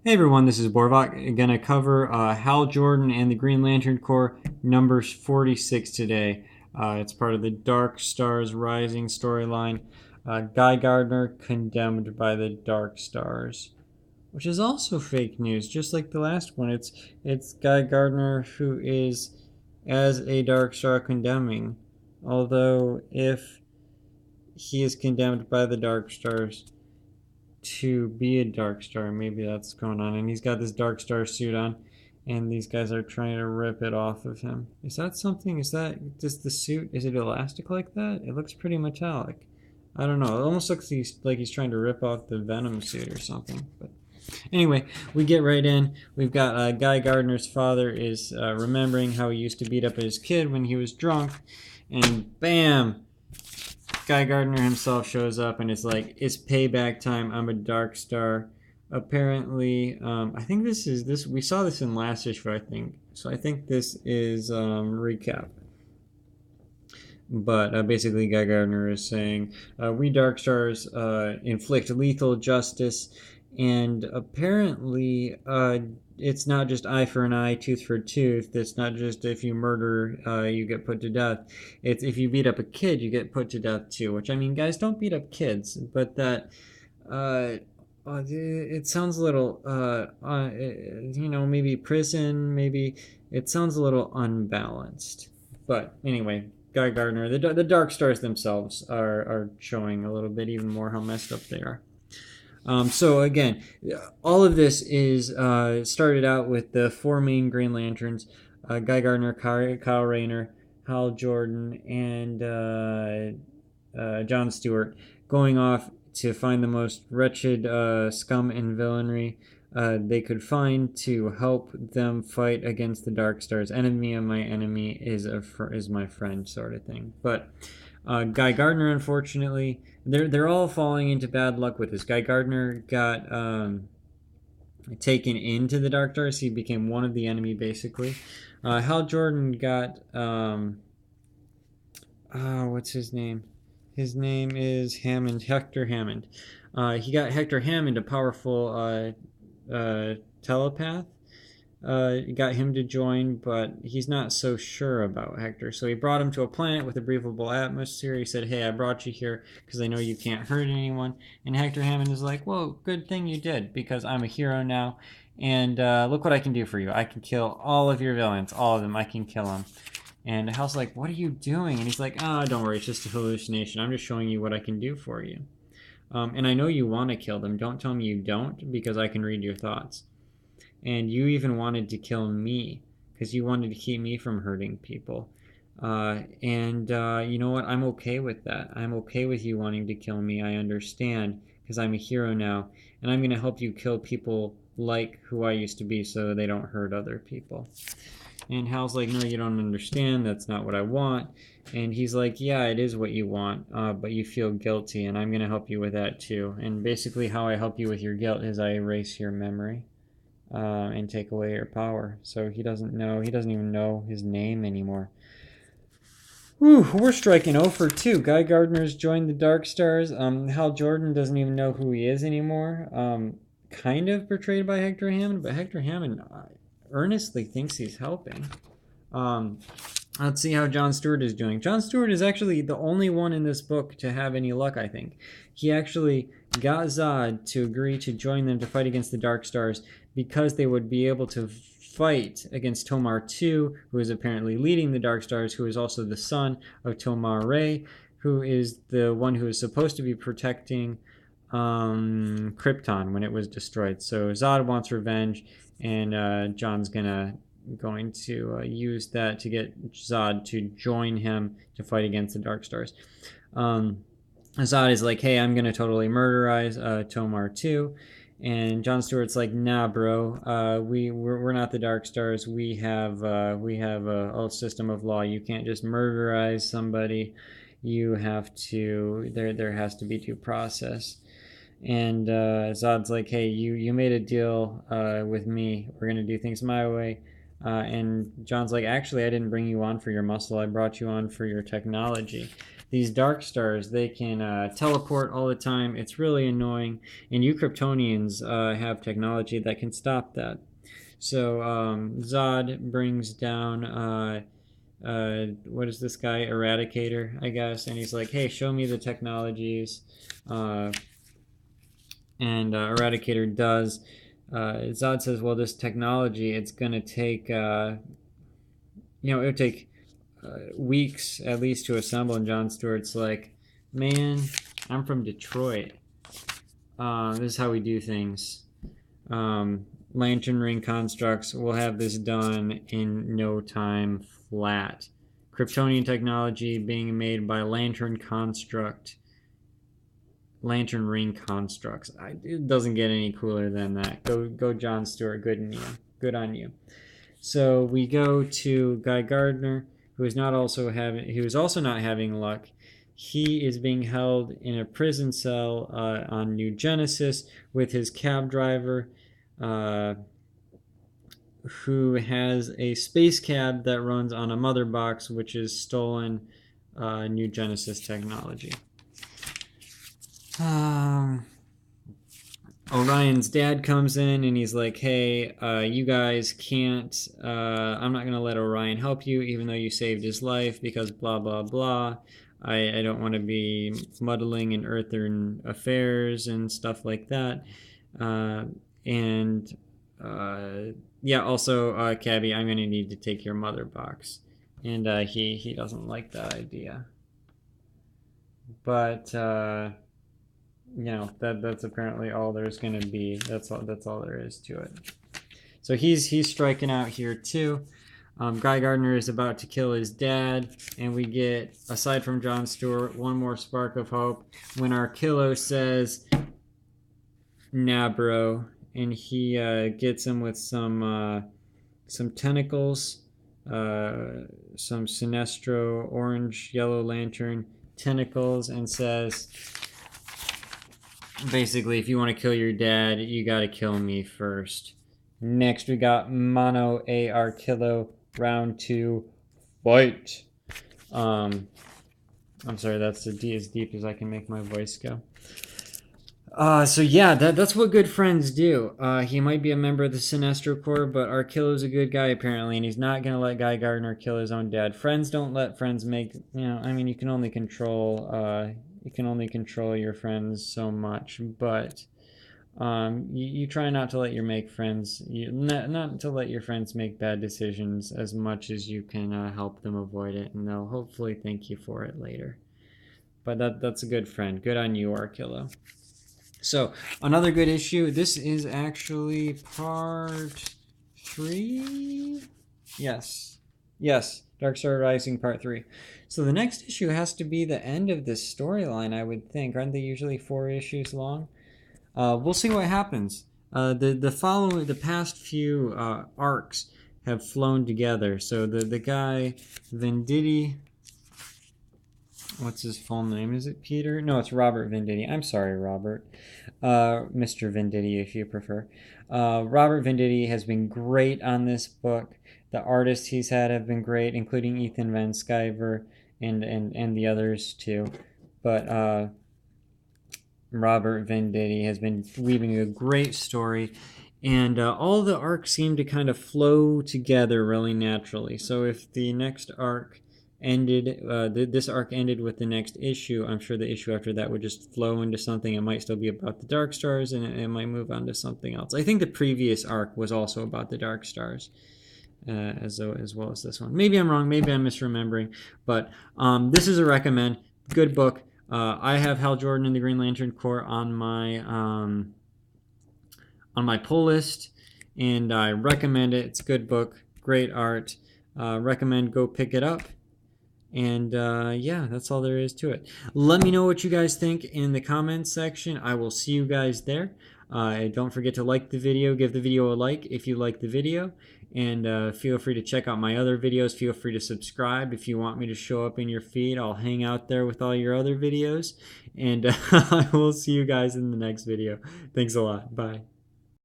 Hey everyone, this is Borvok. Gonna cover Hal Jordan and the Green Lantern Corps number 46 today. It's part of the Dark Stars Rising storyline. Guy Gardner condemned by the Dark Stars, which is also fake news, just like the last one. It's Guy Gardner who is as a Dark Star condemning. Although if he is condemned by the Dark Stars to be a Dark Star. Maybe that's going on. And he's got this Dark Star suit on, and these guys are trying to rip it off of him. Is that something? Is that just the suit? Is it elastic like that? It looks pretty metallic. I don't know. It almost looks like he's trying to rip off the Venom suit or something. But anyway, we get right in. We've got Guy Gardner's father is remembering how he used to beat up his kid when he was drunk, and bam, Guy Gardner himself shows up and is like, "It's payback time. I'm a Dark Star." Apparently, I think this is this. We saw this in last issue, I think. So I think this is recap. But basically, Guy Gardner is saying, "We Dark Stars inflict lethal justice, and apparently, it's not just eye for an eye, tooth for a tooth. It's not just if you murder, you get put to death. It's if you beat up a kid, you get put to death too." Which, I mean, guys, don't beat up kids, but that uh, it sounds a little, maybe prison, maybe it sounds a little unbalanced. But anyway, Guy Gardner, the Dark Stars themselves are showing a little bit even more how messed up they are. So again, all of this is started out with the four main Green Lanterns: Guy Gardner, Kyle Rayner, Hal Jordan, and John Stewart, going off to find the most wretched scum and villainy they could find to help them fight against the Dark Stars. Enemy of my enemy is my friend, sort of thing. But Guy Gardner, unfortunately, they're all falling into bad luck with this. Guy Gardner got taken into the Dark Stars. He became one of the enemy, basically. Hal Jordan got what's his name? His name is Hammond, Hector Hammond. He got Hector Hammond, a powerful telepath. Got him to join, but he's not so sure about Hector. So he brought him to a planet with a breathable atmosphere. He said, "Hey, I brought you here because I know you can't hurt anyone." And Hector Hammond is like, "Well, good thing you did because I'm a hero now. And look what I can do for you. I can kill all of your villains, all of them. I can kill them." And Hal's like, "What are you doing?" And he's like, "Oh, don't worry. It's just a hallucination. I'm just showing you what I can do for you. And I know you want to kill them. Don't tell me you don't because I can read your thoughts. And you even wanted to kill me because you wanted to keep me from hurting people. And you know what? I'm okay with that. I'm okay with you wanting to kill me. I understand because I'm a hero now, and I'm going to help you kill people like who I used to be so they don't hurt other people." And Hal's like, "No, you don't understand. That's not what I want." And he's like, "Yeah, it is what you want, but you feel guilty, and I'm going to help you with that too. And basically, how I help you with your guilt is I erase your memory and take away your power." So he doesn't know. He doesn't even know his name anymore. Whew, we're striking 0 for 2. Guy Gardner's joined the Dark Stars. Hal Jordan doesn't even know who he is anymore. Kind of portrayed by Hector Hammond, but Hector Hammond earnestly thinks he's helping. Um, let's see how John Stewart is doing. John Stewart is actually the only one in this book to have any luck, I think. He actually got Zod to agree to join them to fight against the Dark Stars because they would be able to fight against Tomar-2, who is apparently leading the Dark Stars, who is also the son of Tomar-Re, who is the one who is supposed to be protecting Krypton when it was destroyed. So Zod wants revenge, and John's going to use that to get Zod to join him to fight against the Dark Stars. Zod is like, "Hey, I'm gonna totally murderize Tomar-2." And John Stewart's like, "Nah, bro. We're not the Dark Stars. We have a system of law. You can't just murderize somebody. You have to. There has to be due process." And Zod's like, "Hey, you made a deal with me. We're gonna do things my way." And John's like, "Actually, I didn't bring you on for your muscle. I brought you on for your technology." these dark stars, they can teleport all the time. It's really annoying, and you Kryptonians have technology that can stop that. So Zod brings down what is this guy, Eradicator, I guess, and he's like, hey, show me the technologies. And Eradicator does. Zod says, well, this technology, it's going to take, it would take weeks at least to assemble. And John Stewart's like, man, I'm from Detroit. This is how we do things. Lantern ring constructs, we'll have this done in no time flat. Kryptonian technology being made by Lantern ring constructs. It doesn't get any cooler than that. Go John Stewart, good on you. So we go to Guy Gardner, who is also not having luck. He is being held in a prison cell on New Genesis with his cab driver, who has a space cab that runs on a mother box, which is stolen New Genesis technology. Orion's dad comes in and he's like, hey, you guys can't, I'm not going to let Orion help you even though you saved his life because blah, blah, blah. I don't want to be muddling in Earthern affairs and stuff like that. Also, Cabby, I'm going to need to take your mother box. And he doesn't like that idea. But, that's apparently all there's going to be. That's all there is to it. So he's striking out here too. Guy Gardner is about to kill his dad, and we get, aside from John Stewart, one more spark of hope when Arkillo says, nah, bro, and he gets him with some tentacles, some Sinestro orange yellow lantern tentacles, and says, basically, if you want to kill your dad, you got to kill me first. Next, we got Mono A Arkillo, round 2, fight. I'm sorry, that's as deep as I can make my voice go. That's what good friends do. He might be a member of the Sinestro Corps, but Arkillo's a good guy apparently, and he's not gonna let Guy Gardner kill his own dad. Friends don't let friends make. You can only control. You can only control your friends so much, but you try not to let not to let your friends make bad decisions as much as you can help them avoid it, and they'll hopefully thank you for it later. But that's a good friend. Good on you, Arkillo. So another good issue. This is actually part 3. Yes. Darkstar Rising Part 3. So the next issue has to be the end of this storyline, I would think. Aren't they usually 4 issues long? We'll see what happens. The past few arcs have flown together. So the guy Venditti, what's his full name? Is it Peter? No, it's Robert Venditti. I'm sorry, Robert. Mr. Venditti, if you prefer. Robert Venditti has been great on this book. The artists he's had have been great, including Ethan Van Sciver and the others too. But Robert Venditti has been weaving a great story, and all the arcs seem to kind of flow together really naturally. So if the next arc ended, this arc ended with the next issue, I'm sure the issue after that would just flow into something. It might still be about the Dark Stars, and it might move on to something else. I think the previous arc was also about the Dark Stars. As well as this one. Maybe I'm wrong, maybe I'm misremembering, but this is a recommend. Good book. I have Hal Jordan and the Green Lantern Corps on my pull list, and I recommend it. It's a good book, great art. Recommend go pick it up. And that's all there is to it. Let me know what you guys think in the comments section. I will see you guys there. Don't forget to like the video. Give the video a like if you like the video. And feel free to check out my other videos. Feel free to subscribe if you want me to show up in your feed. I'll hang out there with all your other videos. And I will see you guys in the next video. Thanks a lot. Bye.